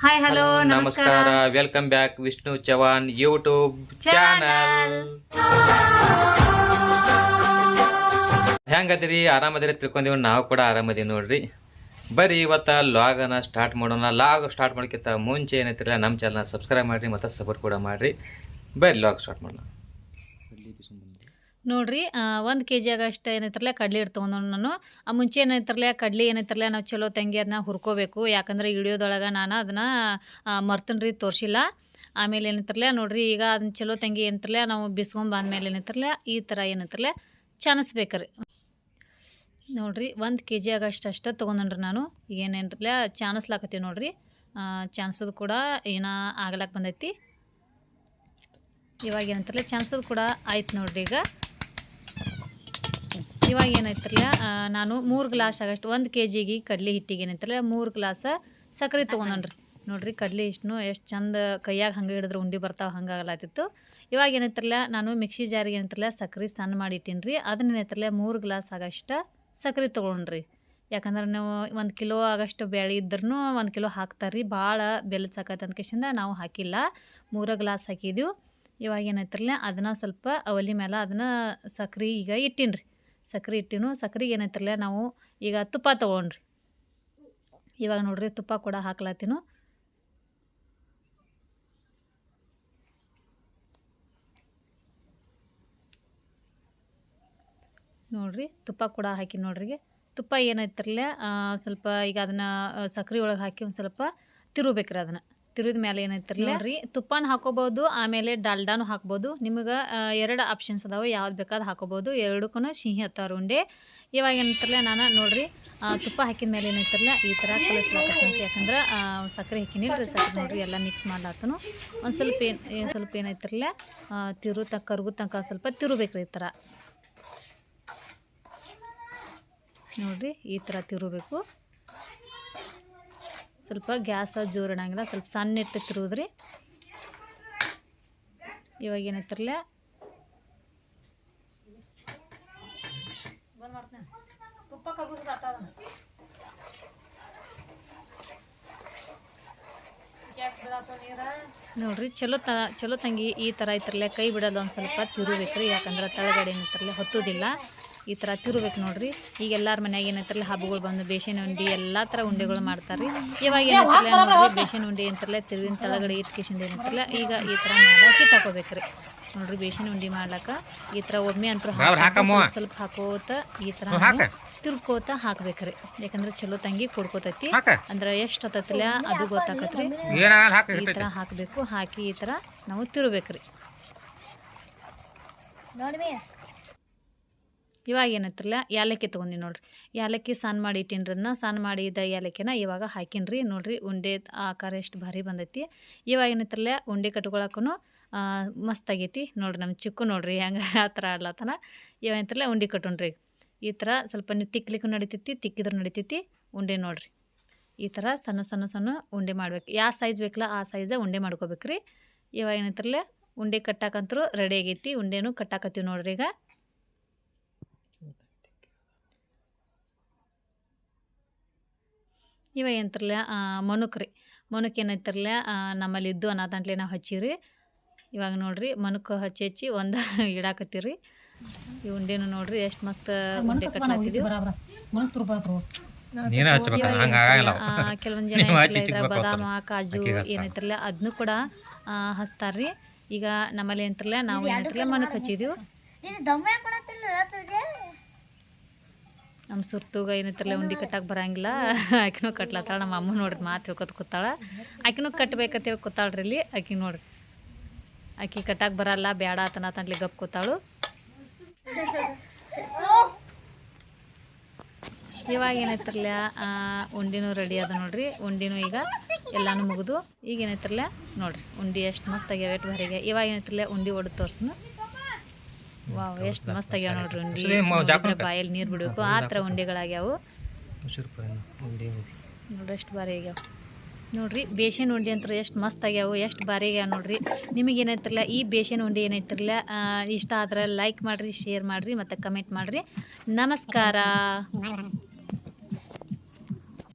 Hi hello ನಮಸ್ಕಾರ ನಮಸ್ಕಾರ welcome back Vishnu Chavan YouTube channel. ಹೆಂಗದಿರಿ? ಆರಾಮದಿರಿ ತಿಳ್ಕೊಂಡೀವಿ. ನಾವು ಕೂಡ ಆರಾಮದೀವಿ ನೋಡ್ರಿ. ಬರ್ರಿ ಇವತ್ತ ಲಾಗನ ಸ್ಟಾರ್ಟ್ ಮಾಡೋಣ. ಲಾಗ್ ಸ್ಟಾರ್ಟ್ ಮಾಡೋಕ್ಕಿಂತ ಮುಂಚೆ ಏನೈತಿರಲ್ಲ ನಮ್ಮ ಚಾನಲ್ನ ಸಬ್ಸ್ಕ್ರೈಬ್ ಮಾಡಿರಿ ಮತ್ತು ಸಪೋರ್ಟ್ ಕೂಡ ಮಾಡಿರಿ. ಬರ್ರಿ ಲಾಗ್ ಸ್ಟಾರ್ಟ್ ಮಾಡೋಣ. ನೋಡ್ರಿ 1 kg ಆಗಷ್ಟು ಏನೈತ್ರಲ್ಲ ಕಡ್ಲಿ ಹಿಟ್ಟು ತೊಗೊಂಡು ನಾನು ಮುಂಚೆ ಏನೈತ್ರಲ್ಲ ಕಡ್ಲಿ ಏನೈತ್ರಲ್ಲ ನಾವು ಚಲೋ ತಂಗಿ ಅದನ್ನ ಹುರ್ಕೋಬೇಕು. ಯಾಕಂದ್ರೆ ವಿಡಿಯೋದೊಳಗೆ ನಾನು ಅದನ್ನ ಮರ್ತನ್ರಿ ತೋರಿಸಿಲ್ಲ. ಆಮೇಲೆ ಏನೈತ್ರಲ್ಲ ನೋಡ್ರಿ ಈಗ ಅದನ್ನ ಚಲೋ ತಂಗಿ ಏನೈತ್ರಲ್ಲ ನಾವು ಬಿಸ್ಕೊಂಡ್ ಬಂದ್ಮೇಲೆ ಏನೈತ್ರಲ್ಲ ಈ ಥರ ಏನೈತ್ರಲ್ಲ ಚಾಣಿಸ್ಬೇಕ್ರಿ. ನೋಡ್ರಿ 1 kg ಆಗಷ್ಟು ಅಷ್ಟೇ ತೊಗೊಂಡ್ರಿ ನಾನು. ಈಗ ಏನೇನ್ರಲ್ಲ ಚಾಣಿಸ್ಲಾಕತ್ತೀವಿ ನೋಡ್ರಿ. ಚಾಣಿಸೋದು ಕೂಡ ಏನೋ ಆಗ್ಲಾಕ ಬಂದೈತಿ. ಇವಾಗ ಏನಂತಾರಲ್ಲ ಚಾಣಿಸೋದು ಕೂಡ ಆಯ್ತು ನೋಡ್ರಿ. ಇವಾಗ ಏನೈತ್ರಲ್ಲ ನಾನು 3 ಗ್ಲಾಸ್ ಆಗಷ್ಟು 1 kgಗೆ ಕಡ್ಲಿ ಹಿಟ್ಟಿಗೆ ಏನೈತ್ರಲ್ಲ 3 ಗ್ಲಾಸ್ ಸಕ್ಕರೆ ತೊಗೊಂಡ್ರಿ. ನೋಡ್ರಿ ಕಡ್ಲಿ ಇಷ್ಟನು ಎಷ್ಟು ಚಂದ ಕೈಯಾಗ ಹಂಗೆ ಹಿಡಿದ್ರೆ ಉಂಡೆ ಬರ್ತಾವೆ ಹಂಗೆ ಆಗಲಾತಿತ್ತು. ಇವಾಗ ಏನೈತ್ರಲ್ಲ ನಾನು ಮಿಕ್ಸಿ ಜಾರಿಗೆ ಏನೈತ್ರಲ್ಲ ಸಕ್ಕರೆ ಸಣ್ಣ ಮಾಡಿ ಇಟ್ಟೀನಿ. ಅದನ್ನ ಏನೈತ್ರಲ್ಲ 3 ಗ್ಲಾಸ್ ಆಗಷ್ಟು ಸಕ್ಕರೆ ತೊಗೊಂಡ್ರಿ. ಯಾಕಂದ್ರೆ ನಾವು 1 ಕಿಲೋ ಆಗಷ್ಟು ಬೇಳೆ ಇದ್ರೂ 1 ಕಿಲೋ ಹಾಕ್ತಾರ್ರಿ. ಭಾಳ ಬೆಲ್ಲದ ಸಾಕೈತೆ ಅಂದ್ಕೇಶಿಂದ ನಾವು ಹಾಕಿಲ್ಲ, 3 ಗ್ಲಾಸ್ ಹಾಕಿದ್ದೀವಿ. ಇವಾಗ ಏನೈತ್ರಲ್ಲ ಅದನ್ನು ಸ್ವಲ್ಪ ಒಲೆ ಮೇಲೆ ಅದನ್ನು ಸಕ್ರೆ ಈಗ ಇಟ್ಟೀನಿ. ಸಕ್ರೆ ಇಟ್ಟಿನು. ಸಕ್ರೆಗೆ ಏನೈತ್ರಲ್ಲ ನಾವು ಈಗ ತುಪ್ಪ ತೊಗೊಂಡ್ರಿ. ಇವಾಗ ನೋಡ್ರಿ ತುಪ್ಪ ಕೂಡ ಹಾಕ್ಲತ್ತೀನು. ನೋಡ್ರಿ ತುಪ್ಪ ಕೂಡ ಹಾಕಿ ನೋಡ್ರಿ. ತುಪ್ಪ ಏನೈತ್ರಲ್ಲ ಸ್ವಲ್ಪ ಈಗ ಅದನ್ನು ಸಕ್ರೆ ಒಳಗೆ ಹಾಕಿ ಒಂದು ಸ್ವಲ್ಪ ತಿರುಬೇಕ್ರಿ. ಅದನ್ನು ತಿರುವಿದ ಮೇಲೆ ಏನೈತ್ರಲ್ಲ ನೋಡ್ರಿ ತುಪ್ಪನ ಹಾಕೋಬೋದು, ಆಮೇಲೆ ಡಾಲ್ಡಾನು ಹಾಕ್ಬೋದು. ನಿಮಗೆ 2 ಆಪ್ಷನ್ಸ್ ಅದಾವೆ, ಯಾವ್ದು ಬೇಕಾದ್ರೆ ಹಾಕೋಬೋದು. ಎರಡಕ್ಕೂ ಸಿಹಿ ಹತ್ತಾರು ಉಂಡೆ. ಇವಾಗ ಏನೈತ್ರಲ್ಲ ನಾನು ನೋಡ್ರಿ ತುಪ್ಪ ಹಾಕಿದ ಮೇಲೆ ಏನೈತ್ರಲ್ಲ ಈ ಥರ ಕಲಿಸ್ಲಾಕತ್ತಂತ. ಯಾಕಂದ್ರೆ ಸಕ್ಕರೆ ಹಾಕಿನಿಲ್ರಿ. ಸಕ್ಕರೆ ನೋಡ್ರಿ ಎಲ್ಲ ಮಿಕ್ಸ್ ಮಾಡ್ಲಾತನು. ಒಂದು ಸ್ವಲ್ಪ ಏನೈತ್ರಲ್ಲ ಕರ್ಗು ತನಕ ಸ್ವಲ್ಪ ತಿರುಬೇಕ್ರಿ. ಈ ಥರ ನೋಡ್ರಿ ಈ ಥರ ತಿರುಬೇಕು. ಸ್ವಲ್ಪ ಗ್ಯಾಸ್ ಜೋರಿಡಂಗಿಲ್ಲ, ಸ್ವಲ್ಪ ಸಣ್ಣ ಇಟ್ಟು ತಿರುವುದ್ರಿ. ಇವಾಗ ಏನೈತ್ರಲ್ಲ ನೋಡ್ರಿ ಚಲೋ ತಂಗಿ ಈ ಥರ ಐತ್ರಲ್ಲ ಕೈ ಬಿಡೋದು ಒಂದು ಸ್ವಲ್ಪ ತಿರುಬೇಕ್ರಿ. ಯಾಕಂದ್ರೆ ತಳಗಡೆ ಏನೈತ್ರಲ್ಲ ಹೊತ್ತೋದಿಲ್ಲ. ಈ ಥರ ತಿರುಬೇಕು ನೋಡ್ರಿ. ಈಗ ಎಲ್ಲರ ಮನ್ಯಾಗ ಏನೈತ್ರಲ್ಲ ಹಬ್ಬಗಳು ಬಂದು ಬೇಸನ್ ಉಂಡೆ ಎಲ್ಲ ಥರ ಉಂಡೆಗಳು ಮಾಡ್ತಾರೆ. ಇವಾಗ ಏನೈತ್ರಲ್ಲ ನೋಡ್ರಿ ಬೇಸನ್ ಉಂಡೆ ಏನಂತಾರಲ್ಲ ತಿರುವಿನ ತಳಗಡೆ ಇಟ್ಕೇಶಿಂದ ಏನಂತಾರಲ್ಲ ಈಗ ಈ ಥರ ಮಾಡಕ್ಕೆ ಕಿತ್ತಾಕೋಬೇಕ್ರಿ. ನೋಡ್ರಿ ಬೇಸನ್ ಉಂಡೆ ಮಾಡ್ಲಾಕ ಈ ಥರ ಒಮ್ಮೆ ಅಂತೂ ಸ್ವಲ್ಪ ಹಾಕೋತ ಈ ಥರ ತಿರ್ಕೋತ ಹಾಕ್ಬೇಕ್ರಿ. ಯಾಕಂದ್ರೆ ಚಲೋ ತಂಗಿ ಕುಡ್ಕೋತೈತಿ. ಅಂದ್ರೆ ಎಷ್ಟು ಹತ್ತತಿಲ್ಲ ಅದು ಗೊತ್ತಾಕತ್ರಿ. ಈ ಥರ ಹಾಕಬೇಕು. ಹಾಕಿ ಈ ಥರ ನಾವು ತಿರುಬೇಕ್ರಿ. ಇವಾಗ ಏನೈತ್ರಲ್ಲ ಏಲಕ್ಕಿ ತೊಗೊಂಡಿ ನೋಡ್ರಿ. ಏಲಕ್ಕಿ ಸಣ್ಣ ಮಾಡಿ ಇಟ್ಟಿನ್ರನ್ನ ಸಣ್ಣ ಮಾಡಿದ ಏಲಕ್ಕಿನ ಇವಾಗ ಹಾಕಿನ್ರಿ. ನೋಡ್ರಿ ಉಂಡೆ ಆಕಾರ ಎಷ್ಟು ಭಾರಿ ಬಂದೈತಿ. ಇವಾಗ ಏನೈತ್ರಲ್ಲ ಉಂಡೆ ಕಟ್ಕೊಳಕ್ಕೂ ಮಸ್ತ್ ಆಗೈತಿ ನೋಡ್ರಿ. ನಮ್ಮ ಚಿಕ್ಕು ನೋಡ್ರಿ ಹೆಂಗೆ ಆ ಥರ ಆಡ್ಲತ್ತನ. ಇವಾಗ ಏನೈತ್ರಲ್ಲ ಉಂಡೆ ಕಟ್ಟೋಣ್ರಿ. ಈ ಥರ ಸ್ವಲ್ಪ ನೀವು ತಿಕ್ಲಿಕ್ಕೂ ನಡಿತೈತಿ, ತಿಕ್ಕಿದ್ರು ನಡಿತೈತಿ. ಉಂಡೆ ನೋಡ್ರಿ ಈ ಥರ ಸಣ್ಣ ಸಣ್ಣ ಸಣ್ಣ ಉಂಡೆ ಮಾಡ್ಬೇಕು. ಯಾವ ಸೈಜ್ ಬೇಕಲ್ಲ ಆ ಸೈಜ ಉಂಡೆ ಮಾಡ್ಕೋಬೇಕ್ರಿ. ಇವಾಗ ಏನೈತ್ರಲ್ಲ ಉಂಡೆ ಕಟ್ಟಾಕಂತರೂ ರೆಡಿ ಆಗೈತಿ. ಉಂಡೆನೂ ಕಟ್ಟಾಕತ್ತೀವಿ ನೋಡ್ರಿ. ಈಗ ಇವಾಗ ಏನಂತಾರಲ್ಲ ಮನುಕ್ರಿ. ಮನುಕ್ ಏನೈತ್ರಲ್ಲ ನಮ್ಮಲ್ಲಿ ಇದ್ದು ಅನ್ನತಂಟ್ಲೆ ನಾವು ಹಚ್ಚಿರಿ. ಇವಾಗ ನೋಡ್ರಿ ಮನುಕ್ ಹಚ್ಚಿ ಒಂದು ಇಡಾಕತ್ತೀರಿ. ಈ ಉಂಡೆನು ನೋಡ್ರಿ ಎಷ್ಟು ಮಸ್ತ್ ಉಂಡೆ ಕಟ್ಲಾತಿದ್ವಿ. ಕೆಲವೊಂದು ಜನ ಬಾದಾಮ ಕಾಜು ಏನೈತ್ರಲ್ಲ ಅದನ್ನು ಕೂಡ ಹಚ್ತಾರ್ರಿ. ಈಗ ನಮ್ಮಲ್ಲಿ ಏನಂತಾರಲ್ಲ ನಾವು ಏನೈತ್ರಲ್ಲ ಮನುಕ್ ಹಚ್ಚಿದೀವಿ. ನಮ್ಮ ಸುರ್ತೂಗ ಏನೈತ್ರಲ್ಲ ಉಂಡೆ ಕಟ್ಟಕ್ಕೆ ಬರಂಗಿಲ್ಲ. ಆಕಿನೂ ಕಟ್ಲತ್ತಾಳ. ನಮ್ಮ ಅಮ್ಮ ನೋಡ್ರಿ ಮಾತು ತಿಳ್ಕೊತ ಕೂತಾಳ. ಆಕಿನೂ ಕಟ್ಬೇಕಂತೇಳಿ ಕೂತಾಳ್ರಿ ಇಲ್ಲಿ. ಆಕಿ ನೋಡ್ರಿ ಆಕಿ ಕಟ್ಟಕ್ಕೆ ಬರಲ್ಲ ಬೇಡ ತನತಂಟ್ಲಿ ಗಪ್ ಕೂತಾಳು. ಇವಾಗ ಏನೈತ್ರಲ್ಲ ಉಂಡಿನೂ ರೆಡಿ ಅದ ನೋಡ್ರಿ. ಉಂಡಿನೂ ಈಗ ಎಲ್ಲಾನು ಮುಗಿದು ಈಗ ಏನೈತ್ರಲ್ಲ ನೋಡ್ರಿ ಉಂಡೆ ಎಷ್ಟು ಮಸ್ತ್ ಆಗ್ಯಾವ, ಎಷ್ಟು ಭಾರಿಗೆ. ಇವಾಗ ಏನೈತ್ರಲ್ಲ ಉಂಡೆ ಒಡೆದು ತೋರ್ಸನು. ವಾವ್ ಎಷ್ಟು ಮಸ್ತ್ ಆಗ್ಯಾವ ನೋಡ್ರಿ ಉಂಡೆ. ಬಾಯಲ್ಲಿ ನೀರು ಬಿಡಬೇಕು ಆ ಥರ ಉಂಡೆಗಳಾಗ್ಯಾವು ನೋಡ್ರಿ. ಎಷ್ಟು ಭಾರಿ ಆಗ್ಯಾವ ನೋಡ್ರಿ. ಬೇಸನ್ ಉಂಡೆ ಅಂತ ಎಷ್ಟು ಮಸ್ತ್ ಆಗ್ಯಾವು, ಎಷ್ಟು ಭಾರಿ ಆಗ್ಯಾವ ನೋಡ್ರಿ. ನಿಮಗೆ ಏನೈತ್ರಲ್ಲ ಈ ಬೇಸನ್ ಉಂಡೆ ಏನೈತ್ರಲ್ಲ ಇಷ್ಟ ಆದ್ರೆ ಲೈಕ್ ಮಾಡಿರಿ, ಶೇರ್ ಮಾಡಿರಿ ಮತ್ತು ಕಮೆಂಟ್ ಮಾಡಿರಿ. ನಮಸ್ಕಾರ.